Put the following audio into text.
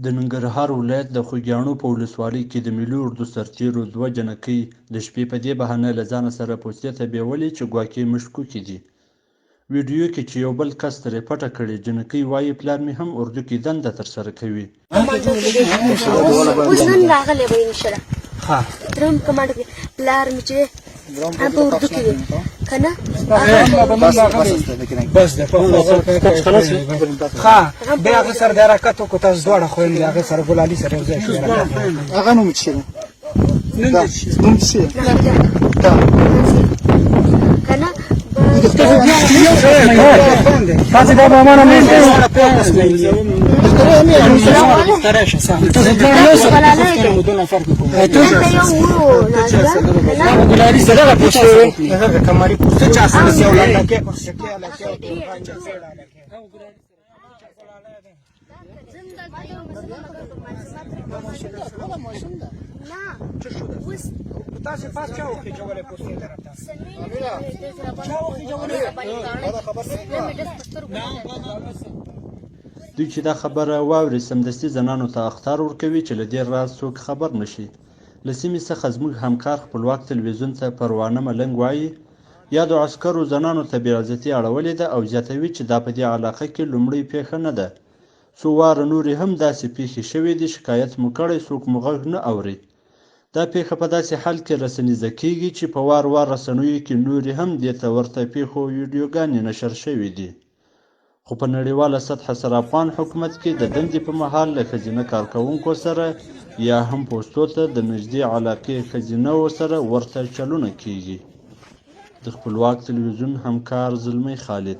د ننګرهار ولایت د خوږیاڼو په ولسوالۍ کې د ملي اردو سرتېرو دوه جنکۍ د شپې په دې بهانه له ځانه سره پوستې ته بیولې چې ګواکې مشکوکې دي. ویډیو کې چې یو بل کس ترې پټه کړې، جنکۍ وایي پلار مې هم اردو کې دنده ترسره کوي. اوس نن راغلی به انشاءالله درېیم کمانډ کې پلار مې چې په اردو کې دی که نه بس ده ښه بیا هغې سره د حرکت وکړو تاسو دواړه خویندې هغې سره ګلالي سره یو ځای شو هغه نوم څه دی؟ نوم څه دی؟ که نه تاسې دا به امانه مې ګلالي سره دغه پوښتې هغه کماري پوښتې چا سره سي او لکې پوښتې تاسې پاس چا وخېجولې پوستې طرف ته چا وخېجولې دوی چې دا خبره واوري سمدستي زنانو ته اخطار ورکوي چې له دې راز څوک خبر نشي. له سیمې څخه زموږ همکار خپلواک تلویزیون ته پروانه ملنګ وایي یادو عسکرو زنانو ته بېعزتي اړولې ده او زیاتوي چې دا په دې علاقه کې لومړۍ پیښه نه ده. څو واره نورې هم داسې پیښې شوې دي، شکایت مو کړی، څوک مو غږ نه اوري. دا پیښه په داسې حال کې رسنیزه کیږي چې په وار وار رسنیو کې نورې هم دې ته ورته پیښو ویډیوګانې نشر شوې دي. خو په نړیواله سطحه سره افغان حکومت کې د دندې په مهال له ښځینه کارکوونکو سره یا هم پوستو ته د نږدې علاقې ښځینهو سره ورته چلونه کیږي. د خپلواک تلویزیون همکار زلمی خالد.